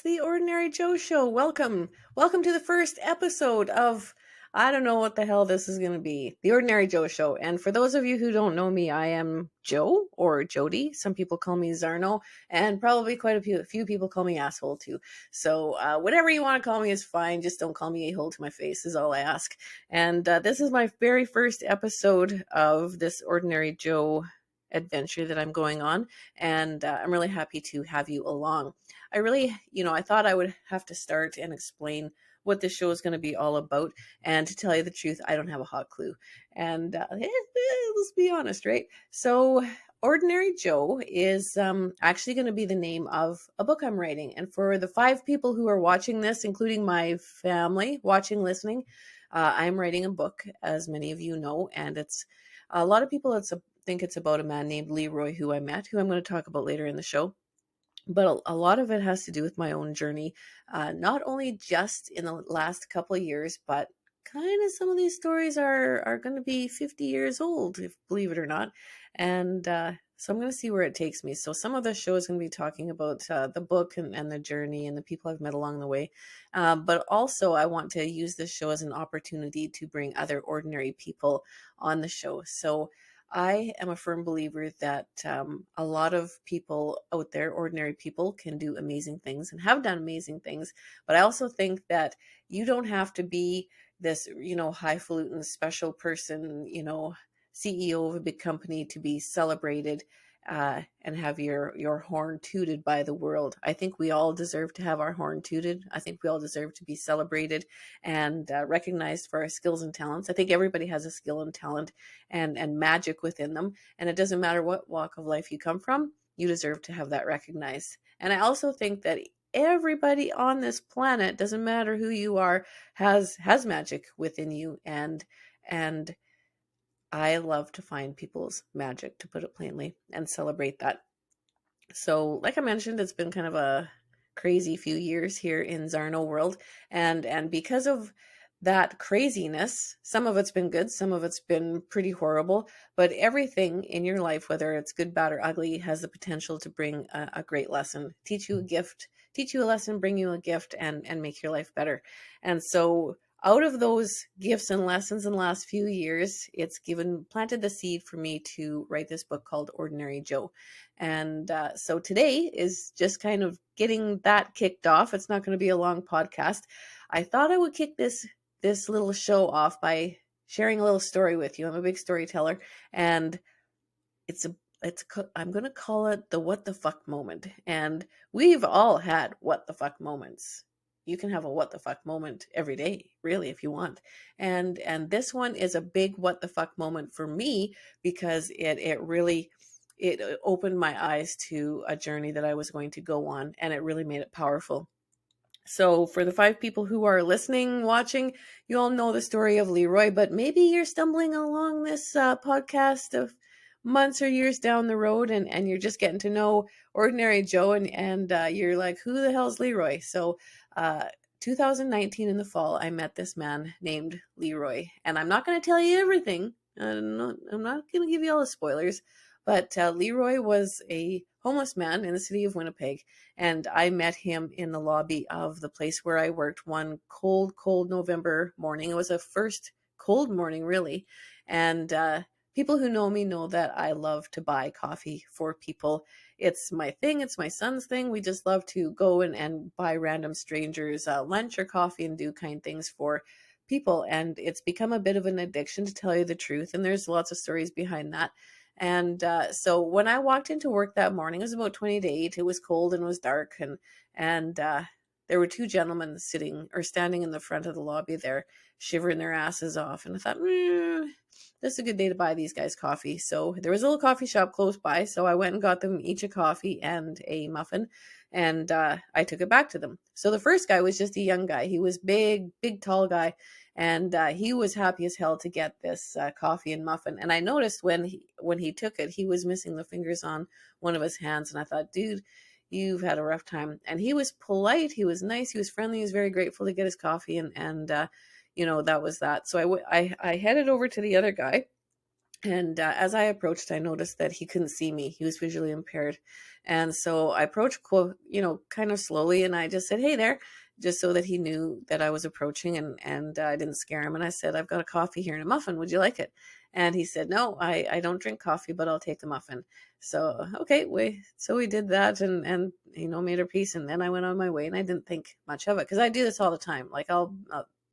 the Ordinary Joe Show. Welcome. Welcome to the first episode of, I don't know what the hell this is going to be, the Ordinary Joe Show. And for those of you who don't know me, I am Joe or Jody. Some people call me Zarno, and probably quite a few people call me asshole too. So whatever you want to call me is fine. Just don't call me a-hole to my face is all I ask. And this is my very first episode of this Ordinary Joe adventure that I'm going on, and I'm really happy to have you along. I thought I would have to start and explain what this show is going to be all about, and to tell you the truth, I don't have a hot clue. And let's be honest, right? So Ordinary Joe is actually going to be the name of a book I'm writing. And for the 5 people who are watching this, including my family watching, listening, I'm writing a book, as many of you know, and it's a lot of people think it's about a man named Leroy who I met, who I'm going to talk about later in the show. But a lot of it has to do with my own journey, not only just in the last couple of years, but kind of some of these stories are going to be 50 years old, if believe it or not. And so I'm going to see where it takes me. So some of the show is going to be talking about the book and the journey and the people I've met along the way. But also I want to use this show as an opportunity to bring other ordinary people on the show. So I am a firm believer that a lot of people out there, ordinary people, can do amazing things and have done amazing things. But I also think that you don't have to be this, highfalutin special person, CEO of a big company to be celebrated and have your horn tooted by the world. I think we all deserve to have our horn tooted. I think we all deserve to be celebrated and recognized for our skills and talents. I think everybody has a skill and talent and magic within them. And it doesn't matter what walk of life you come from, you deserve to have that recognized. And I also think that everybody on this planet, doesn't matter who you are, has magic within you. And I love to find people's magic, to put it plainly, and celebrate that. So, like I mentioned, it's been kind of a crazy few years here in Zarno world, and because of that craziness, some of it's been good, some of it's been pretty horrible, but everything in your life, whether it's good, bad, or ugly, has the potential to bring a great lesson, teach you a gift, teach you a lesson, bring you a gift, and make your life better. And so out of those gifts and lessons in the last few years, it's planted the seed for me to write this book called Ordinary Joe. And so today is just kind of getting that kicked off. It's not going to be a long podcast. I thought I would kick this little show off by sharing a little story with you. I'm a big storyteller, and I'm going to call it the what the fuck moment. And we've all had what the fuck moments. You can have a what the fuck moment every day, really, if you want. And this one is a big what the fuck moment for me, because it really opened my eyes to a journey that I was going to go on, and it really made it powerful. So for the 5 people who are listening, watching, you all know the story of Leroy, but maybe you're stumbling along this podcast of months or years down the road, and you're just getting to know Ordinary Joe, and you're like, who the hell's Leroy? So 2019 in the fall, I met this man named Leroy, and I'm not going to tell you everything. I'm not going to give you all the spoilers, but Leroy was a homeless man in the city of Winnipeg, and I met him in the lobby of the place where I worked one cold November morning. It was a first cold morning, really, and people who know me know that I love to buy coffee for people. It's my thing. It's my son's thing. We just love to go and buy random strangers lunch or coffee and do kind things for people. And it's become a bit of an addiction, to tell you the truth. And there's lots of stories behind that. And so when I walked into work that morning, it was about 20 to 8. It was cold and it was dark. And there were 2 gentlemen standing in the front of the lobby there, shivering their asses off. And I thought, this is a good day to buy these guys coffee. So there was a little coffee shop close by. So I went and got them each a coffee and a muffin. And I took it back to them. So the first guy was just a young guy. He was big, tall guy. And he was happy as hell to get this coffee and muffin. And I noticed when he took it, he was missing the fingers on one of his hands. And I thought, dude, you've had a rough time. And he was polite. He was nice. He was friendly. He was very grateful to get his coffee. And that was that. So I headed over to the other guy. And as I approached, I noticed that he couldn't see me. He was visually impaired. And so I approached, kind of slowly, and I just said, "Hey there," just so that he knew that I was approaching, and I didn't scare him. And I said, "I've got a coffee here and a muffin. Would you like it?" And he said, "No, I don't drink coffee, but I'll take the muffin." So, okay, we did that and, made our peace. And then I went on my way and I didn't think much of it because I do this all the time. Like I'll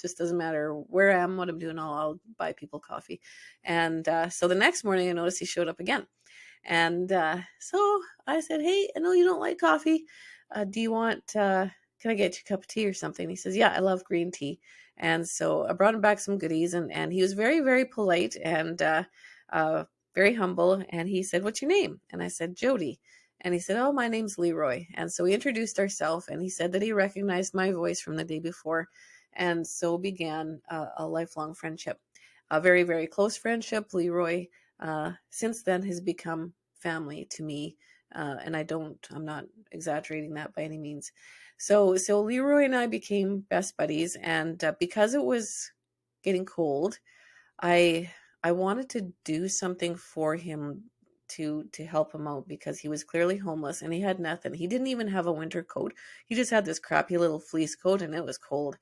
just doesn't matter where I am, what I'm doing, I'll buy people coffee. And so the next morning, I noticed he showed up again. And so I said, "Hey, I know you don't like coffee. Do you want, can I get you a cup of tea or something?" He says, "Yeah, I love green tea." And so I brought him back some goodies, and he was very, very polite and uh, very humble. And he said, "What's your name?" And I said, "Jody." And he said, "Oh, my name's Leroy." And so we introduced ourselves, and he said that he recognized my voice from the day before. And so began a lifelong friendship, a very, very close friendship. Leroy, since then, has become family to me. And I'm not exaggerating that by any means. So Leroy and I became best buddies. And because it was getting cold, I I wanted to do something for him to help him out because he was clearly homeless and he had nothing. He didn't even have a winter coat. He just had this crappy little fleece coat and it was cold.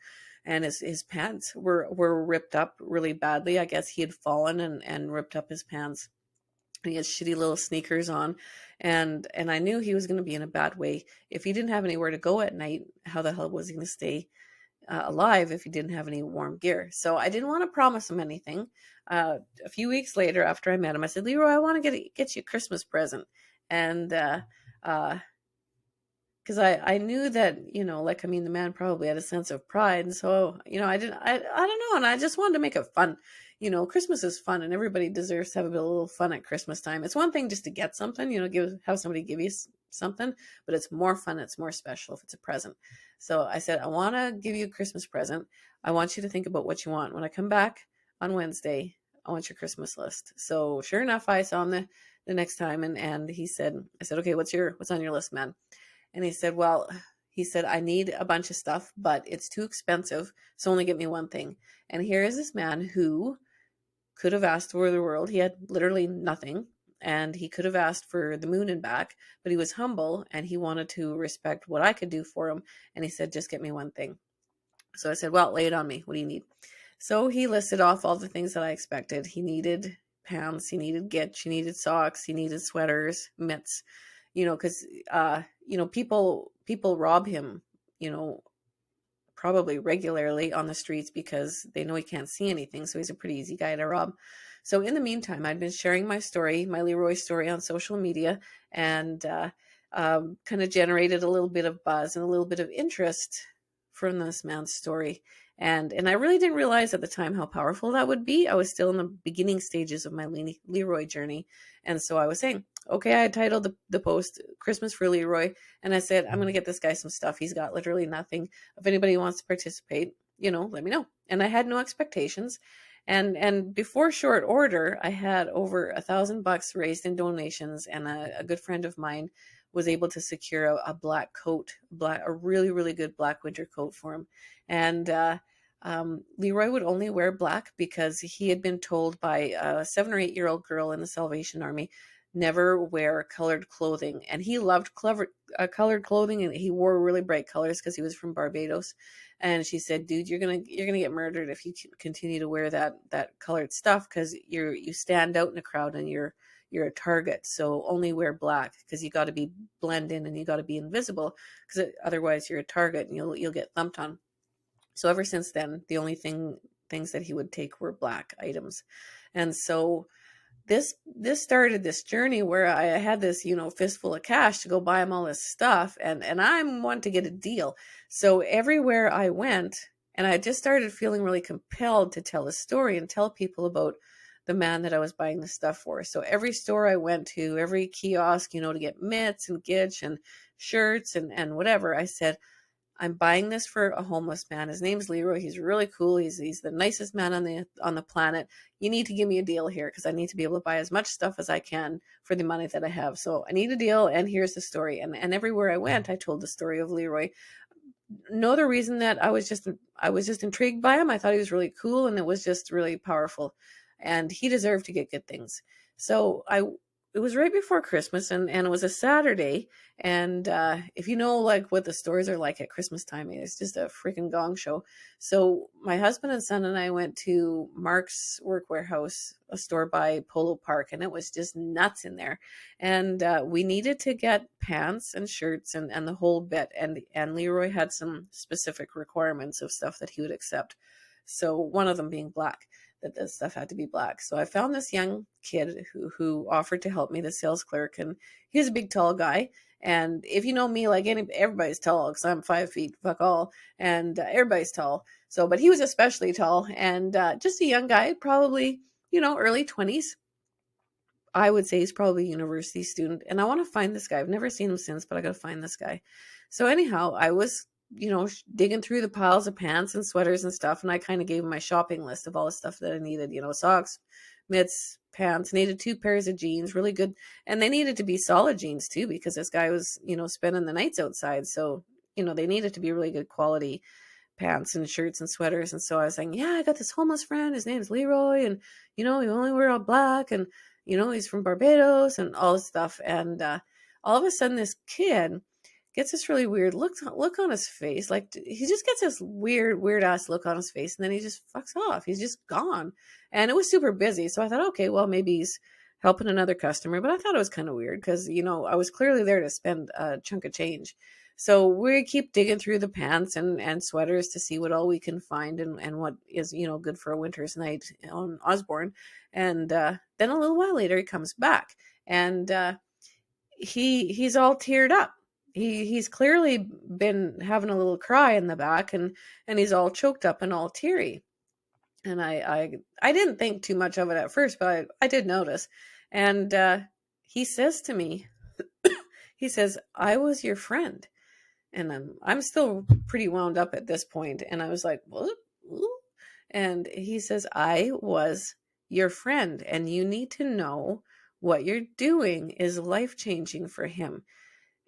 And his pants were ripped up really badly. I guess he had fallen and ripped up his pants. And he had shitty little sneakers on. And I knew he was going to be in a bad way. If he didn't have anywhere to go at night, how the hell was he going to stay alive if he didn't have any warm gear? So I didn't want to promise him anything. A few weeks later, after I met him, I said, "Leroy, I want to get you a Christmas present." And uh, because I knew that, the man probably had a sense of pride. And so, I don't know. And I just wanted to make it fun. Christmas is fun and everybody deserves to have a little fun at Christmas time. It's one thing just to get something, have somebody give you something, but it's more fun. It's more special if it's a present. So I said, "I want to give you a Christmas present. I want you to think about what you want. When I come back on Wednesday, I want your Christmas list." So sure enough, I saw him the next time and I said, "Okay, what's on your list, man?" And he said, "I need a bunch of stuff, but it's too expensive. So only get me one thing." And here is this man who could have asked for the world. He had literally nothing. And he could have asked for the moon and back, but he was humble and he wanted to respect what I could do for him. And he said, "Just get me one thing." So I said, "Well, lay it on me. What do you need?" So he listed off all the things that I expected. He needed pants, he needed gitch, he needed socks, he needed sweaters, mitts, because people rob him, probably regularly on the streets because they know he can't see anything. So he's a pretty easy guy to rob. So in the meantime, I'd been sharing my story, my Leroy story, on social media, and kind of generated a little bit of buzz and a little bit of interest from this man's story. And I really didn't realize at the time how powerful that would be. I was still in the beginning stages of my Leroy journey. And so I was saying, okay, I titled the post "Christmas for Leroy." And I said, "I'm going to get this guy some stuff. He's got literally nothing. If anybody wants to participate, let me know." And I had no expectations. And before short order, I had over $1,000 raised in donations, and a good friend of mine was able to secure a black coat, a really, really good black winter coat for him. And Leroy would only wear black because he had been told by a 7 or 8 year old girl in the Salvation Army, never wear colored clothing. And he loved colored clothing, and he wore really bright colors because he was from Barbados. And she said, "Dude, you're gonna get murdered if you continue to wear that colored stuff because you stand out in a crowd and you're a target. So only wear black because you got to be blend in and you got to be invisible because otherwise you're a target and you'll get thumped on." So ever since then, the only things that he would take were black items. And so this started this journey where I had this, fistful of cash to go buy him all this stuff, and I wanted to get a deal. So everywhere I went, and I just started feeling really compelled to tell a story and tell people about the man that I was buying the stuff for. So every store I went to, every kiosk, to get mitts and gitch and shirts and whatever, I said, "I'm buying this for a homeless man. His name's Leroy. He's really cool. He's the nicest man on the planet. You need to give me a deal here because I need to be able to buy as much stuff as I can for the money that I have. So I need a deal, and here's the story." And everywhere I went, I told the story of Leroy. No other reason that I was just intrigued by him. I thought he was really cool, and it was just really powerful. and he deserved to get good things. So it was right before Christmas, and it was a Saturday. And if you know like what the stores are like at Christmas time, it's just a freaking gong show. So my husband and son and I went to Mark's Work Wearhouse, a store by Polo Park, and it was just nuts in there. And we needed to get pants and shirts and the whole bit. And Leroy had some specific requirements of stuff that he would accept. So one of them being black, that this stuff had to be black. So I found this young kid who offered to help me, the sales clerk, and he's a big tall guy. And if you know me, like everybody's tall because I'm 5 feet, fuck all, and everybody's tall. So, but he was especially tall, and just a young guy, probably early 20s. I would say he's probably a university student, and I want to find this guy. I've never seen him since, but I got to find this guy. So anyhow, I was digging through the piles of pants and sweaters and stuff, and I kind of gave him my shopping list of all the stuff that I needed. Socks, mitts, pants. Needed 2 pairs of jeans, really good, and they needed to be solid jeans too because this guy was spending the nights outside. So they needed to be really good quality pants and shirts and sweaters. And so I was saying, yeah, I got this homeless friend. His name's Leroy, and he only wear all black, and he's from Barbados and all this stuff. And all of a sudden, this kid gets this really weird look on his face. Like he just gets this weird ass look on his face, and then he just fucks off. He's just gone. And it was super busy. So I thought, okay, well, maybe he's helping another customer. But I thought it was kind of weird because, I was clearly there to spend a chunk of change. So we keep digging through the pants and sweaters to see what all we can find and what is, good for a winter's night on Osborne. And then a little while later, he comes back, and he's all teared up. He's clearly been having a little cry in the back, and he's all choked up and all teary. And I didn't think too much of it at first, but I did notice. And he says to me, he says, "I was your friend." And I'm still pretty wound up at this point. And I was like, "What?" And he says, "I was your friend, and you need to know what you're doing is life-changing for him."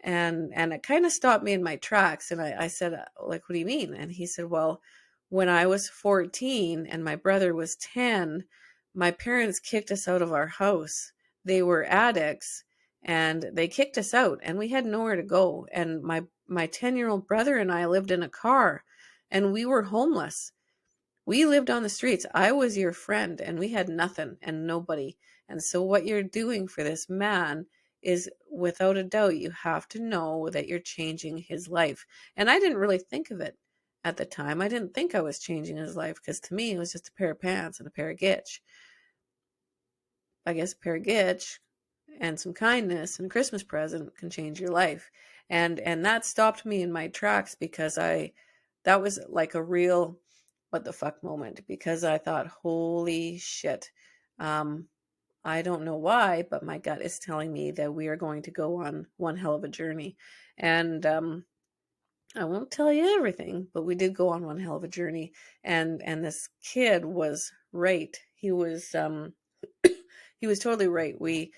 And it kind of stopped me in my tracks. And I said, like, "What do you mean?" And he said, "Well, when I was 14 and my brother was 10, my parents kicked us out of our house. They were addicts, and they kicked us out, and we had nowhere to go. And my 10-year-old brother and I lived in a car, and we were homeless. We lived on the streets. I was your friend, and we had nothing and nobody. And so what you're doing for this man is, without a doubt, you have to know that you're changing his life." And I didn't really think of it at the time. I didn't think I was changing his life because to me it was just a pair of pants and a pair of gitch. I guess a pair of gitch and some kindness and a Christmas present can change your life. And that stopped me in my tracks because that was like a real what the fuck moment, because I thought, holy shit. I don't know why, but my gut is telling me that we are going to go on one hell of a journey. And I won't tell you everything, but we did go on one hell of a journey. And this kid was right. He was he was totally right. We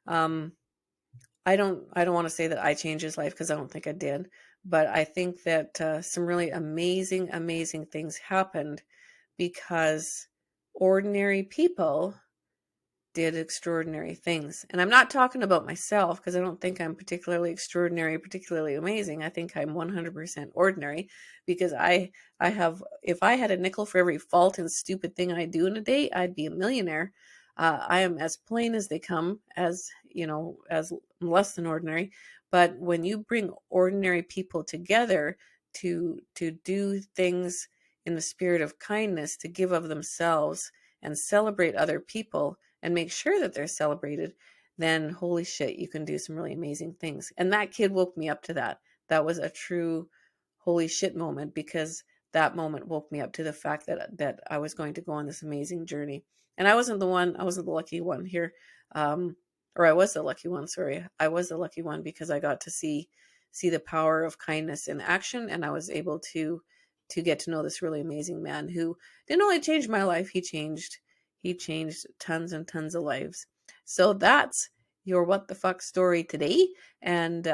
I don't want to say that I changed his life because I don't think I did, but I think that some really amazing things happened because ordinary people did extraordinary things. And I'm not talking about myself because I don't think I'm particularly extraordinary, particularly amazing. I think I'm 100% ordinary because I have, if I had a nickel for every fault and stupid thing I do in a day, I'd be a millionaire. I am as plain as they come, as less than ordinary. But when you bring ordinary people together to do things in the spirit of kindness, to give of themselves and celebrate other people and make sure that they're celebrated, then holy shit, you can do some really amazing things. And that kid woke me up to that. That was a true holy shit moment, because that moment woke me up to the fact that I was going to go on this amazing journey. And I wasn't the lucky one here. Or I was the lucky one, sorry. I was the lucky one because I got to see the power of kindness in action, and I was able to get to know this really amazing man who didn't only change my life, he changed tons and tons of lives. So that's your what the fuck story today. And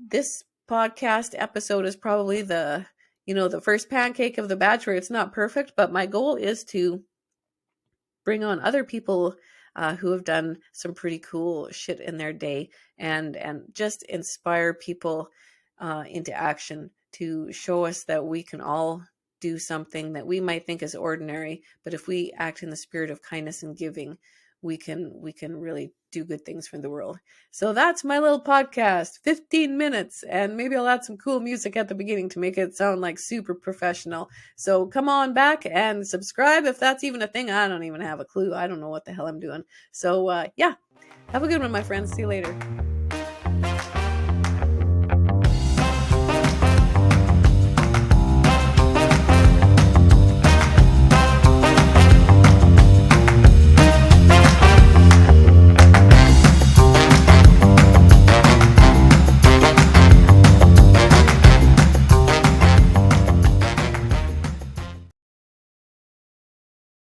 this podcast episode is probably the first pancake of the batch where it's not perfect, but my goal is to bring on other people who have done some pretty cool shit in their day, and just inspire people into action, to show us that we can all do something that we might think is ordinary, but if we act in the spirit of kindness and giving, we can really do good things for the world. So that's my little podcast, 15 minutes, and maybe I'll add some cool music at the beginning to make it sound like super professional. So come on back and subscribe if that's even a thing. I don't even have a clue. I don't know what the hell I'm doing. So yeah, have a good one, my friends. See you later.